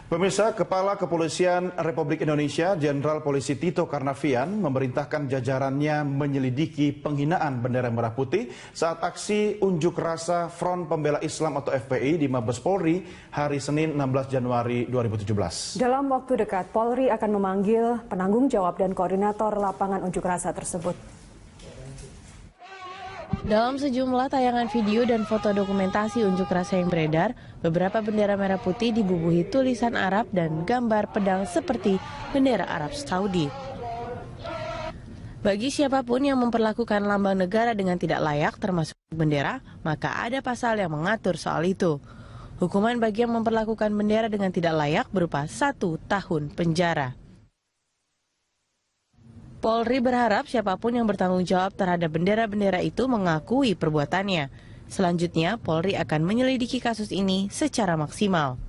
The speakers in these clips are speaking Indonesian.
Pemirsa, Kepala Kepolisian Republik Indonesia, Jenderal Polisi Tito Karnavian, memerintahkan jajarannya menyelidiki penghinaan bendera merah putih saat aksi unjuk rasa Front Pembela Islam atau FPI di Mabes Polri hari Senin 16 Januari 2017. Dalam waktu dekat, Polri akan memanggil penanggung jawab dan koordinator lapangan unjuk rasa tersebut. Dalam sejumlah tayangan video dan foto dokumentasi unjuk rasa yang beredar, beberapa bendera merah putih dibubuhi tulisan Arab dan gambar pedang seperti bendera Arab Saudi. Bagi siapapun yang memperlakukan lambang negara dengan tidak layak termasuk bendera, maka ada pasal yang mengatur soal itu. Hukuman bagi yang memperlakukan bendera dengan tidak layak berupa 1 tahun penjara. Polri berharap siapapun yang bertanggung jawab terhadap bendera-bendera itu mengakui perbuatannya. Selanjutnya, Polri akan menyelidiki kasus ini secara maksimal.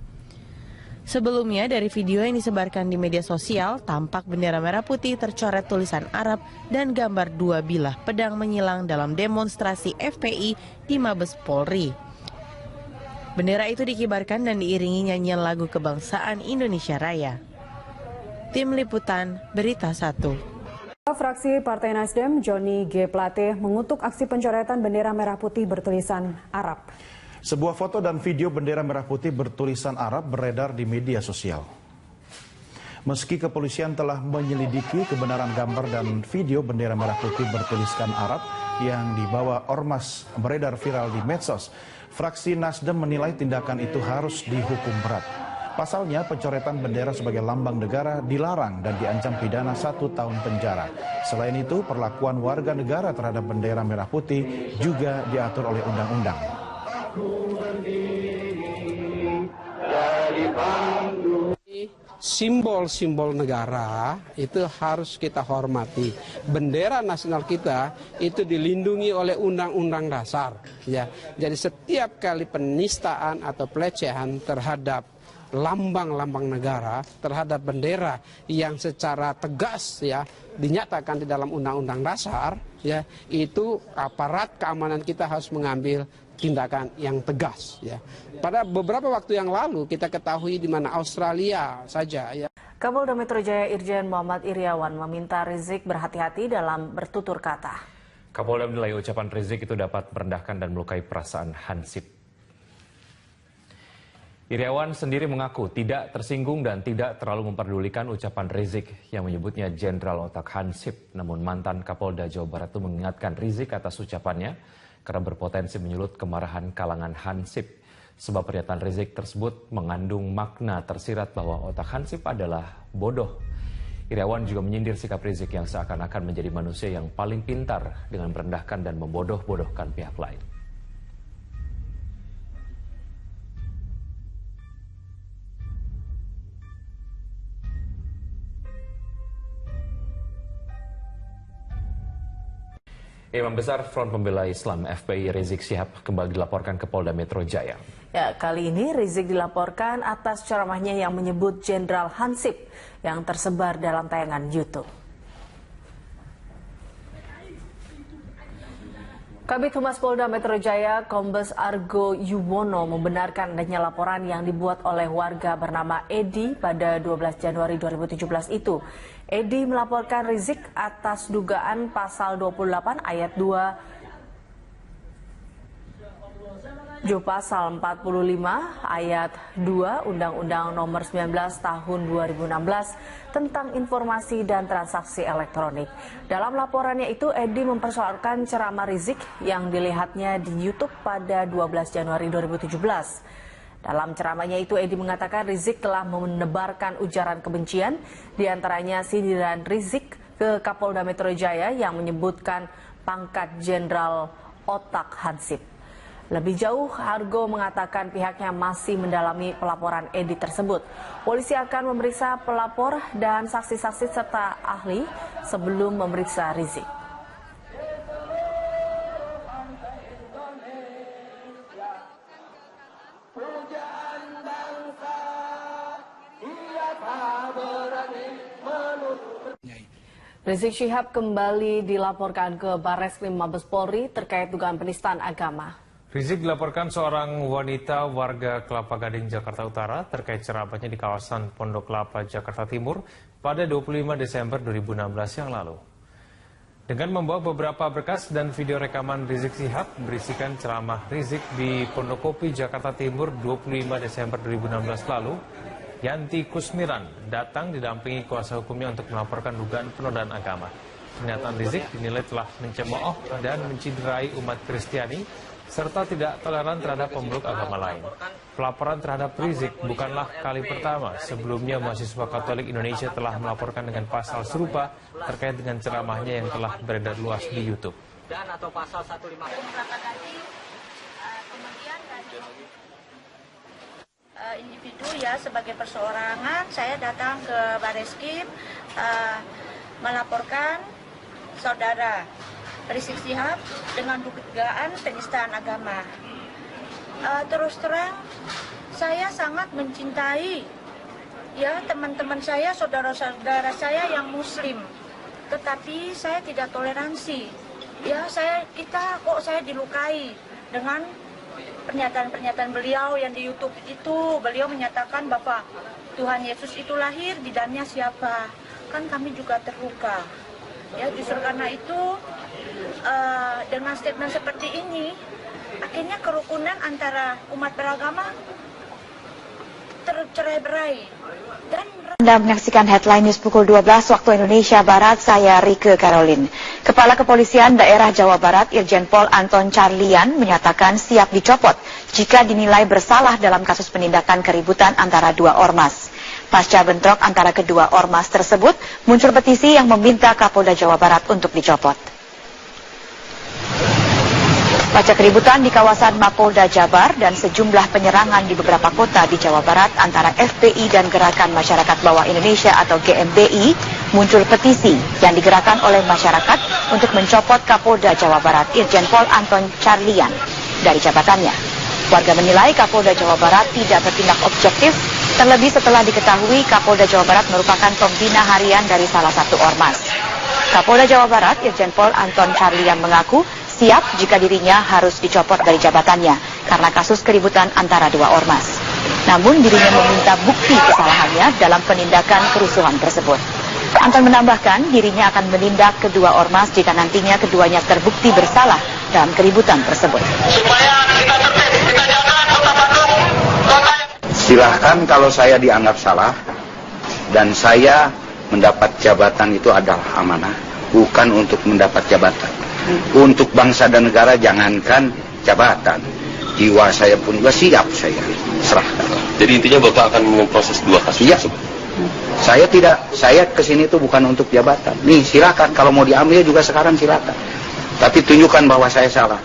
Sebelumnya, dari video yang disebarkan di media sosial, tampak bendera merah putih tercoret tulisan Arab dan gambar 2 bilah pedang menyilang dalam demonstrasi FPI di Mabes Polri. Bendera itu dikibarkan dan diiringi nyanyian lagu kebangsaan Indonesia Raya. Tim Liputan, Berita 1. Fraksi Partai Nasdem, Johnny G. Plate, mengutuk aksi pencoretan bendera merah putih bertulisan Arab. Sebuah foto dan video bendera merah putih bertulisan Arab beredar di media sosial. Meski kepolisian telah menyelidiki kebenaran gambar dan video bendera merah putih bertuliskan Arab yang dibawa ormas beredar viral di medsos, fraksi Nasdem menilai tindakan itu harus dihukum berat. Pasalnya, pencoretan bendera sebagai lambang negara dilarang dan diancam pidana 1 tahun penjara. Selain itu, perlakuan warga negara terhadap bendera merah putih juga diatur oleh undang-undang. Simbol-simbol negara itu harus kita hormati. Bendera nasional kita itu dilindungi oleh undang-undang dasar. Ya, jadi setiap kali penistaan atau pelecehan terhadap lambang-lambang negara, terhadap bendera yang secara tegas ya dinyatakan di dalam undang-undang dasar, ya itu aparat keamanan kita harus mengambil tindakan yang tegas ya. Pada beberapa waktu yang lalu kita ketahui di mana Australia saja ya. Kapolda Metro Jaya Irjen Muhammad Iriawan meminta Rizik berhati-hati dalam bertutur kata. Kapolda menilai ucapan Rizik itu dapat merendahkan dan melukai perasaan Hansip. Iriawan sendiri mengaku tidak tersinggung dan tidak terlalu memperdulikan ucapan Rizik yang menyebutnya Jenderal Otak Hansip. Namun mantan Kapolda Jawa Barat itu mengingatkan Rizik atas ucapannya karena berpotensi menyulut kemarahan kalangan Hansip. Sebab pernyataan Rizik tersebut mengandung makna tersirat bahwa Otak Hansip adalah bodoh. Iriawan juga menyindir sikap Rizik yang seakan-akan menjadi manusia yang paling pintar dengan merendahkan dan membodoh-bodohkan pihak lain. Imam Besar Front Pembela Islam FPI Rizik Syihab kembali dilaporkan ke Polda Metro Jaya. Ya, kali ini Rizik dilaporkan atas ceramahnya yang menyebut Jenderal Hansip yang tersebar dalam tayangan YouTube. Kabid Humas Polda Metro Jaya, Kombes Argo Yuwono membenarkan adanya laporan yang dibuat oleh warga bernama Edi pada 12 Januari 2017 itu. Edi melaporkan Rizik atas dugaan pasal 28 ayat 2 Pasal 45 ayat 2 Undang-Undang Nomor 19 Tahun 2016 tentang informasi dan transaksi elektronik. Dalam laporannya itu, Edi mempersoalkan ceramah Rizik yang dilihatnya di YouTube pada 12 Januari 2017. Dalam ceramahnya itu, Edi mengatakan Rizik telah menebarkan ujaran kebencian, diantaranya sindiran Rizik ke Kapolda Metro Jaya yang menyebutkan pangkat Jenderal Otak Hansip. Lebih jauh, Argo mengatakan pihaknya masih mendalami pelaporan Edi tersebut. Polisi akan memeriksa pelapor dan saksi-saksi serta ahli sebelum memeriksa Rizik. Rizik Syihab kembali dilaporkan ke Barreskrim Mabes Polri terkait dugaan penistaan agama. Rizik dilaporkan seorang wanita warga Kelapa Gading, Jakarta Utara terkait ceramahnya di kawasan Pondok Kelapa, Jakarta Timur pada 25 Desember 2016 yang lalu. Dengan membawa beberapa berkas dan video rekaman Rizik Syihab berisikan ceramah Rizik di Pondokopi, Jakarta Timur 25 Desember 2016 lalu, Yanti Kusmiran datang didampingi kuasa hukumnya untuk melaporkan dugaan penodaan agama. Pernyataan Rizik dinilai telah mencemooh dan menciderai umat Kristiani serta tidak toleran terhadap pemeluk agama lain. Pelaporan terhadap Rizik bukanlah kali pertama. Sebelumnya mahasiswa Katolik Indonesia telah melaporkan dengan pasal serupa terkait dengan ceramahnya yang telah beredar luas di YouTube. Dan atau pasal 150. Individu ya, sebagai perseorangan saya datang ke Bareskrim melaporkan saudara Rizik Syihab dengan dugaan penistaan agama. Terus terang, saya sangat mencintai ya teman-teman saya, saudara-saudara saya yang Muslim, tetapi saya tidak toleransi. Ya saya dilukai dengan pernyataan-pernyataan beliau yang di YouTube itu. Beliau menyatakan bahwa Tuhan Yesus itu lahir, bidannya siapa? Kan kami juga terluka. Ya justru karena itu dengan statement seperti ini akhirnya kerukunan antara umat beragama tercerai-berai. Anda menyaksikan Headline News pukul 12 waktu Indonesia Barat, saya Rike Caroline. Kepala Kepolisian Daerah Jawa Barat Irjen Pol Anton Carlian menyatakan siap dicopot jika dinilai bersalah dalam kasus penindakan keributan antara dua ormas. Pasca bentrok antara kedua ormas tersebut, muncul petisi yang meminta Kapolda Jawa Barat untuk dicopot. Pasca keributan di kawasan Mapolda Jabar dan sejumlah penyerangan di beberapa kota di Jawa Barat antara FPI dan Gerakan Masyarakat Bawah Indonesia atau GMBI, muncul petisi yang digerakkan oleh masyarakat untuk mencopot Kapolda Jawa Barat Irjen Pol Anton Carlian dari jabatannya. Warga menilai Kapolda Jawa Barat tidak bertindak objektif, terlebih setelah diketahui Kapolda Jawa Barat merupakan pembina harian dari salah satu ormas. Kapolda Jawa Barat Irjen Pol Anton Carlian mengaku siap jika dirinya harus dicopot dari jabatannya karena kasus keributan antara dua ormas. Namun dirinya meminta bukti kesalahannya dalam penindakan kerusuhan tersebut. Anton menambahkan dirinya akan menindak kedua ormas jika nantinya keduanya terbukti bersalah dalam keributan tersebut. Silahkan kalau saya dianggap salah dan saya mendapat jabatan itu adalah amanah, bukan untuk mendapat jabatan. Untuk bangsa dan negara jangankan jabatan, jiwa saya pun juga siap saya serahkan. Jadi intinya Bapak akan memproses dua kasus tersebut? Saya kesini itu bukan untuk jabatan. Nih silakan, kalau mau diambil juga sekarang silakan. Tapi tunjukkan bahwa saya salah.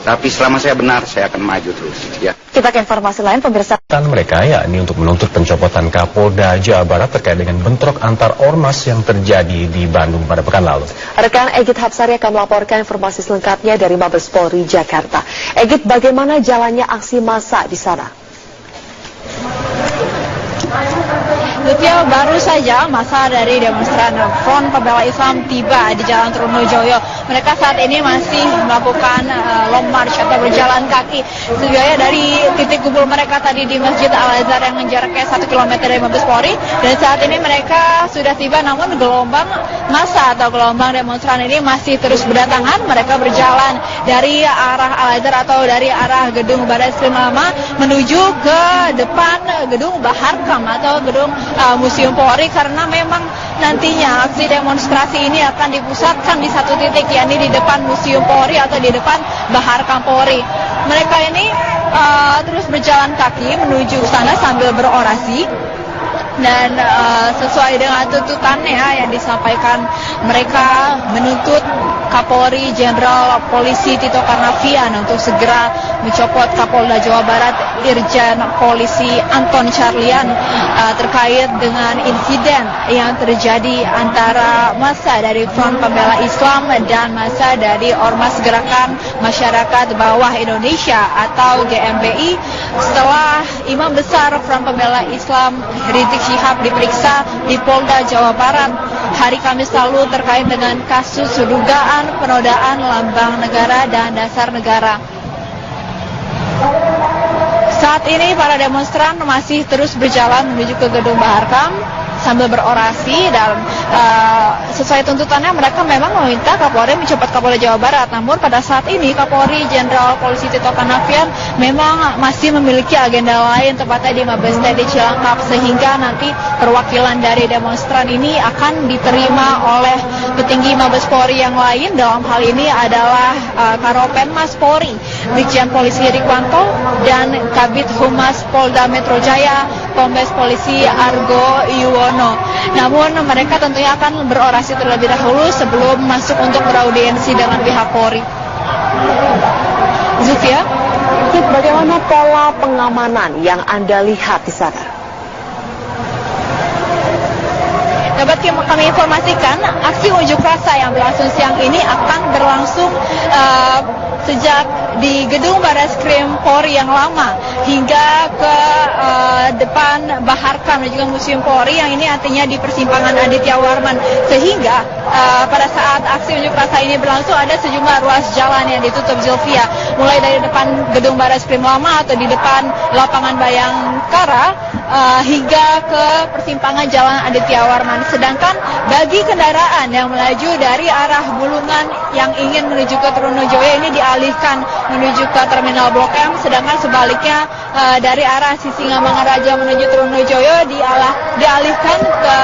Tapi selama saya benar, saya akan maju terus. Ya. Kita ke informasi lain, pemirsa. Mereka yakni untuk menuntut pencopotan Kapolda Jawa Barat terkait dengan bentrok antar ormas yang terjadi di Bandung pada pekan lalu. Rekan Egit Hapsari akan melaporkan informasi selengkapnya dari Mabes Polri Jakarta. Egit, bagaimana jalannya aksi massa di sana? Lutfi, baru saja masa dari demonstran Front Pembela Islam tiba di Jalan Trunojoyo. Mereka saat ini masih melakukan long march atau berjalan kaki sebenarnya dari titik kumpul mereka tadi di Masjid Al-Azhar yang jaraknya 1 km dari Mabes Polri. Dan saat ini mereka sudah tiba, namun gelombang massa atau gelombang demonstran ini masih terus berdatangan. Mereka berjalan dari arah Al-Azhar atau dari arah gedung Barreskrim Lama menuju ke depan gedung Baharkam atau gedung Museum Polri, karena memang nantinya aksi demonstrasi ini akan dipusatkan di satu titik, yakni di depan Museum Polri atau di depan Baharkam Polri. Mereka ini terus berjalan kaki menuju sana sambil berorasi. Dan sesuai dengan tuntutannya yang disampaikan, mereka menuntut Kapolri Jenderal Polisi Tito Karnavian untuk segera mencopot Kapolda Jawa Barat Irjen Polisi Anton Carlian terkait dengan insiden yang terjadi antara massa dari Front Pembela Islam dan massa dari Ormas Gerakan Masyarakat Bawah Indonesia atau GMBI setelah Imam Besar Front Pembela Islam Rizik Syihab diperiksa di Polda Jawa Barat hari Kamis lalu terkait dengan kasus dugaan penodaan lambang negara dan dasar negara. Saat ini para demonstran masih terus berjalan menuju ke Gedung Baharkam sambil berorasi dan sesuai tuntutannya mereka memang meminta Kapolri mencopot Kapolda Jawa Barat. Namun pada saat ini Kapolri Jenderal Polisi Tito Karnavian memang masih memiliki agenda lain, tepatnya di Mabes TNI Cilangkap, sehingga nanti perwakilan dari demonstran ini akan diterima oleh petinggi Mabes Polri yang lain. Dalam hal ini adalah Karopenmas Polri, Brigjen Polisi Rikwanto, dan Kabid Humas Polda Metro Jaya, Kombes Polisi Argo Yuwono. Namun mereka tentunya akan berorasi terlebih dahulu sebelum masuk untuk beraudiensi dengan pihak Polri. Zufia, bagaimana pola pengamanan yang Anda lihat di sana? Dapat kami informasikan, aksi unjuk rasa yang berlangsung siang ini akan berlangsung sejak di Gedung Barreskrim Polri yang lama hingga ke depan Baharkam dan juga Museum Polri yang ini artinya di persimpangan Aditya Warman, sehingga pada saat aksi unjuk rasa ini berlangsung ada sejumlah ruas jalan yang ditutup, Zulfia, mulai dari depan Gedung Barreskrim lama atau di depan lapangan Bayangkara hingga ke persimpangan Jalan Aditya Warman. Sedangkan bagi kendaraan yang melaju dari arah Bulungan yang ingin menuju ke Trunojoyo ini dialihkan menuju ke Terminal Blok M, sedangkan sebaliknya dari arah Sisingamangaraja Raja menuju Trunojoyo dialihkan ke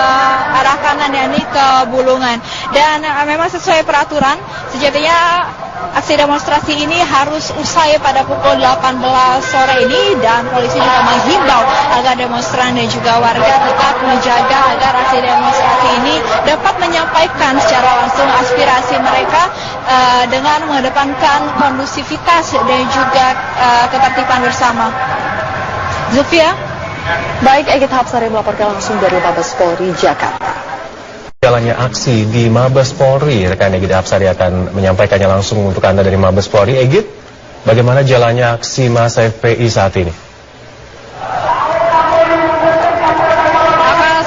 arah kanan, yakni ke Bulungan. Dan memang sesuai peraturan sejatinya aksi demonstrasi ini harus usai pada pukul 18 sore ini, dan polisi juga menghimbau agar demonstran dan juga warga tetap menjaga agar aksi demonstrasi ini dapat menyampaikan secara langsung aspirasi mereka dengan mengedepankan kondusivitas dan juga ketertiban bersama. Zufia? Baik, Egit Hapsari melaporkan langsung dari Mabes Polri, Jakarta. Jalannya aksi di Mabes Polri, rekan Egit Hapsari akan menyampaikannya langsung untuk Anda dari Mabes Polri. Egit, bagaimana jalannya aksi massa FPI saat ini?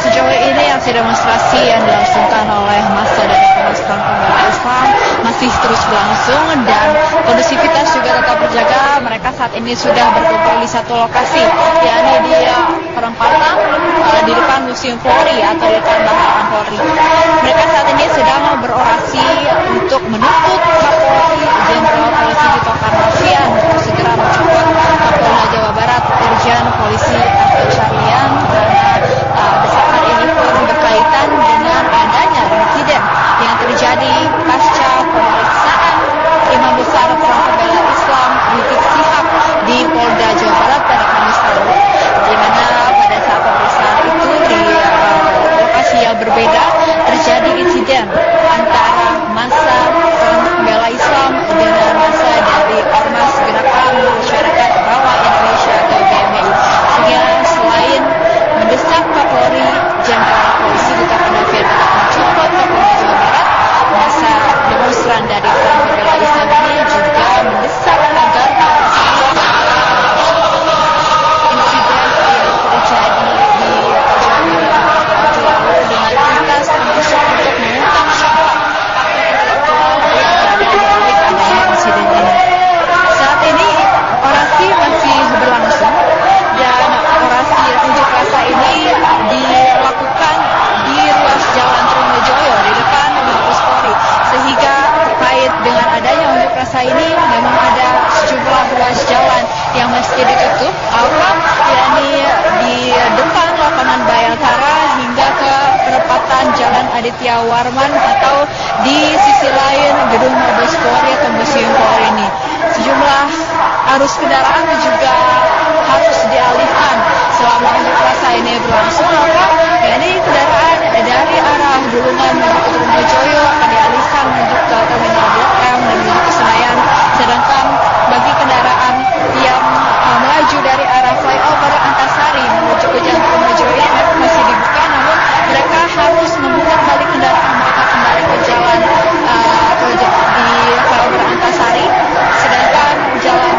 Sejauh ini aksi demonstrasi yang dilangsungkan oleh massa dari Front Pembela Islam masih terus berlangsung dan kondusivitas juga tetap terjaga. Mereka saat ini sudah berkumpul di satu lokasi, yakni di perempatan di depan Museum Polri atau di depan Baharkam Polri. Mereka saat ini sedang berorasi untuk menuntut Kapolri Jenderal Polisi Tito Karnavian untuk segera mencopot Kapolda Jawa Barat Irjen Polisi Ahmad Syahrian, karena desakan ini pun berkaitan dengan adanya insiden yang terjadi pasca pemeriksaan Imam Besar Front Pembela Islam Rizik Syihab di Polda Jawa Barat pada Kamis lalu, di mana pada saat pemeriksaan itu di lokasi yang berbeda terjadi insiden antara massa Front Pembela Islam dengan massa dari Ormas Gerakan Masyarakat Bawah Indonesia atau GMI, sehingga selain mendesak Kapolri Jenderal Polisi Tito Karnavian untuk mencopot Kapolda Jawa Barat, massa demonstran dari Front Pembela Islam ini juga mendesak agar insiden yang terjadi di waktu lalu dengan tuntas termasuk untuk mengungkap siapa aktor intelektual yang berada di balik adanya insiden ini. Saat ini orasi masih berlangsung dan orasi unjuk rasa ini dilakukan di ruas Jalan Trunojoyo di depan Mabes Polri, sehingga terkait dengan adanya unjuk rasa ini memang ada sejumlah ruas jalan yang masih ditutup, yakni di depan lapangan Bayangkara hingga ke perempatan Jalan Aditya Warman atau di sisi lain Gedung Mabes Polri atau Museum Polri ini. Sejumlah arus kendaraan juga harus dialihkan selama unjuk rasa ini berlangsung, yakni kendaraan dari arah Bulungan menuju ke Trunojoyo akan dialihkan menuju ke Terminal Blok M dan menuju ke Senayan, sedangkan bagi kendaraan yang melaju dari arah flyover Antasari menuju ke Jalan Trunojoyo memang masih dibuka, namun mereka harus memutar balik kendaraan mereka kembali ke jalan di flyover Antasari, sedangkan jalan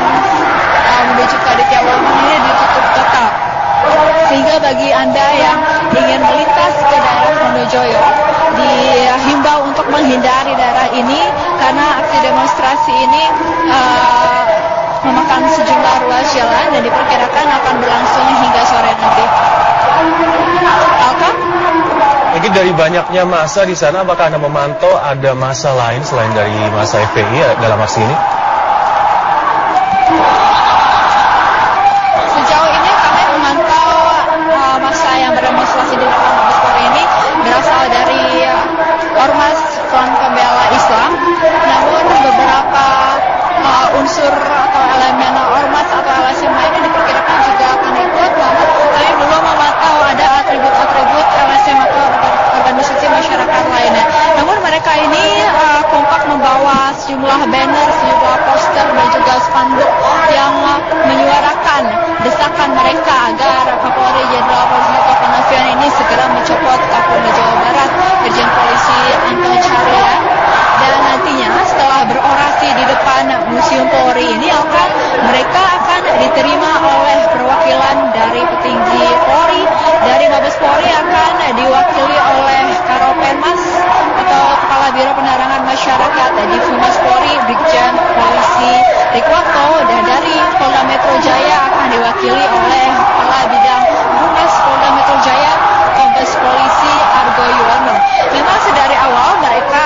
menuju ke Aditya Warman ini ditutup total. Sehingga bagi Anda yang ingin melintas ke daerah Trunojoyo dihimbau untuk menghindari daerah ini karena aksi demonstrasi ini memakan sejumlah ruas ruas jalan dan diperkirakan akan berlangsung hingga sore nanti. Jadi dari banyaknya massa di sana, apakah Anda memantau ada massa lain selain dari massa FPI dalam aksi ini? Sejauh ini kami memantau massa yang berdemonstrasi di depan Mabes Polri ini berasal dari Ormas Front Pembela Islam, namun beberapa unsur atau elemen ormas atau LSM lainnya diperkirakan juga akan ikut, namun kami belum memantau ada atribut-atribut LSM atau organisasi masyarakat lainnya. Namun mereka ini kompak membawa sejumlah banner, sejumlah poster dan juga spanduk yang menyuarakan desakan mereka agar Kapolri Jenderal Polisi Tito Karnavian ini segera mencopot Kapolda Jawa Barat, Irjen Polisi Anton Carlyan. Dan nantinya setelah berorasi di depan Museum Polri ini mereka akan diterima oleh perwakilan dari petinggi Polri, dari Mabes Polri akan diwakili oleh Karopenmas atau Kepala Biro Penerangan Masyarakat di Humas Polri, Brigjen Polisi Rikwanto, dan dari Polda Metro Jaya akan diwakili oleh Kepala Bidang Humas Polda Metro Jaya, Kombes Polisi Argo Yuwono. Memang sedari awal mereka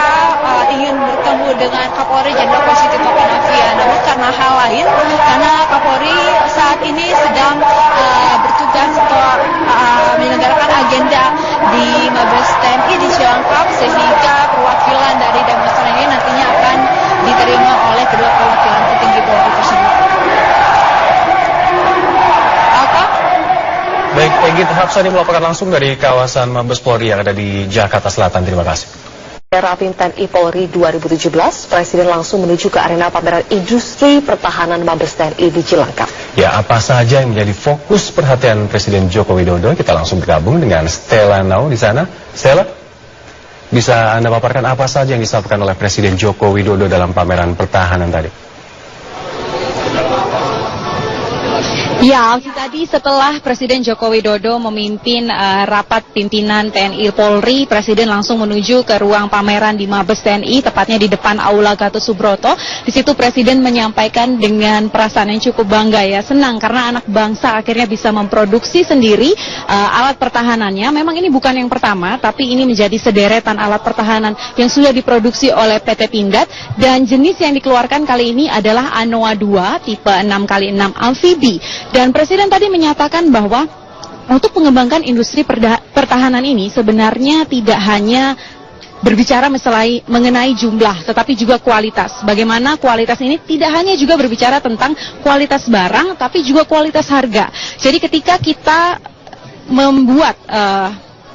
ingin bertemu dengan Kapolri Jenderal Polisi Tito Karnavian, namun karena hal lain, karena Kapolri saat ini sedang bertugas atau menyelenggarakan agenda di Mabes TNI di Cilangkap, sehingga perwakilan dari demonstran ini nantinya akan diterima oleh kedua perwakilan petinggi Polri tersebut. Baik, Egit Hapsani melaporkan langsung dari kawasan Mabes Polri yang ada di Jakarta Selatan. Terima kasih. Rapim TNI Polri 2017, Presiden langsung menuju ke arena pameran industri pertahanan Mabes TNI di Cilangkap. Ya, apa saja yang menjadi fokus perhatian Presiden Joko Widodo? Kita langsung bergabung dengan Stella Nau di sana. Stella, bisa Anda paparkan apa saja yang disampaikan oleh Presiden Joko Widodo dalam pameran pertahanan tadi? Ya, tadi setelah Presiden Joko Widodo memimpin rapat pimpinan TNI Polri, Presiden langsung menuju ke ruang pameran di Mabes TNI, tepatnya di depan Aula Gatot Subroto. Di situ Presiden menyampaikan dengan perasaan yang cukup bangga, ya, senang karena anak bangsa akhirnya bisa memproduksi sendiri alat pertahanannya. Memang ini bukan yang pertama, tapi ini menjadi sederetan alat pertahanan yang sudah diproduksi oleh PT Pindad, dan jenis yang dikeluarkan kali ini adalah Anoa 2 tipe 6x6 amfibi. Dan Presiden tadi menyatakan bahwa untuk mengembangkan industri pertahanan ini sebenarnya tidak hanya berbicara mengenai jumlah, tetapi juga kualitas. Bagaimana kualitas ini tidak hanya juga berbicara tentang kualitas barang, tapi juga kualitas harga. Jadi ketika kita membuat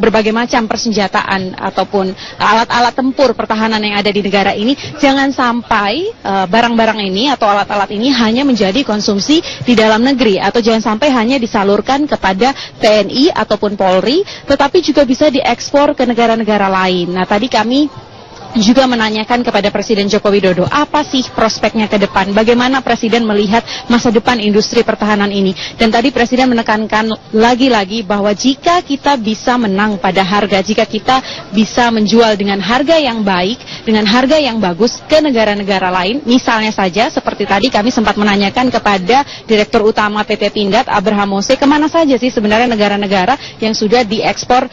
berbagai macam persenjataan ataupun alat-alat tempur pertahanan yang ada di negara ini, jangan sampai barang-barang ini atau alat-alat ini hanya menjadi konsumsi di dalam negeri, atau jangan sampai hanya disalurkan kepada TNI ataupun Polri, tetapi juga bisa diekspor ke negara-negara lain. Nah, tadi kami juga menanyakan kepada Presiden Joko Widodo, apa sih prospeknya ke depan, bagaimana Presiden melihat masa depan industri pertahanan ini. Dan tadi Presiden menekankan lagi-lagi bahwa jika kita bisa menang pada harga, jika kita bisa menjual dengan harga yang baik, dengan harga yang bagus ke negara-negara lain, misalnya saja seperti tadi kami sempat menanyakan kepada Direktur Utama PT Pindad, Abraham Mose, kemana saja sih sebenarnya negara-negara yang sudah diekspor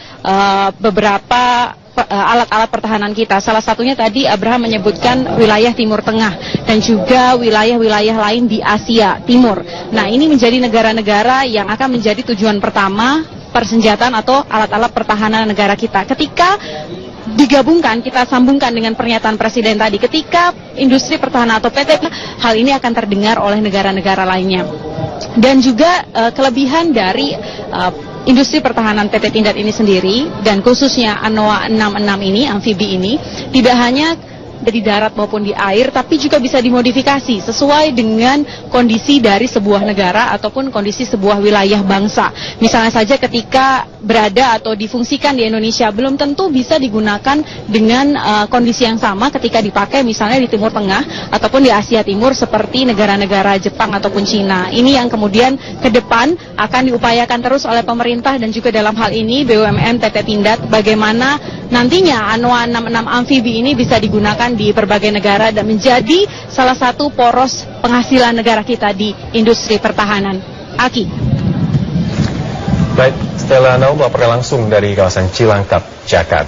beberapa alat-alat pertahanan kita. Salah satunya tadi Abraham menyebutkan wilayah Timur Tengah dan juga wilayah-wilayah lain di Asia Timur. Nah, ini menjadi negara-negara yang akan menjadi tujuan pertama persenjataan atau alat-alat pertahanan negara kita. Ketika digabungkan, kita sambungkan dengan pernyataan Presiden tadi, ketika industri pertahanan atau PT, hal ini akan terdengar oleh negara-negara lainnya. Dan juga kelebihan dari industri pertahanan PT Pindad ini sendiri, dan khususnya Anoa 66 ini, amfibi ini, tidak hanya di darat maupun di air, tapi juga bisa dimodifikasi sesuai dengan kondisi dari sebuah negara ataupun kondisi sebuah wilayah bangsa. Misalnya saja ketika berada atau difungsikan di Indonesia, belum tentu bisa digunakan dengan kondisi yang sama ketika dipakai misalnya di Timur Tengah ataupun di Asia Timur seperti negara-negara Jepang ataupun Cina. Ini yang kemudian ke depan akan diupayakan terus oleh pemerintah dan juga dalam hal ini BUMN PT Pindad, bagaimana nantinya Anoa 66 amfibi ini bisa digunakan di berbagai negara dan menjadi salah satu poros penghasilan negara kita di industri pertahanan. Aki. Baik, Stella Nau melaporkan langsung dari kawasan Cilangkap, Jakarta.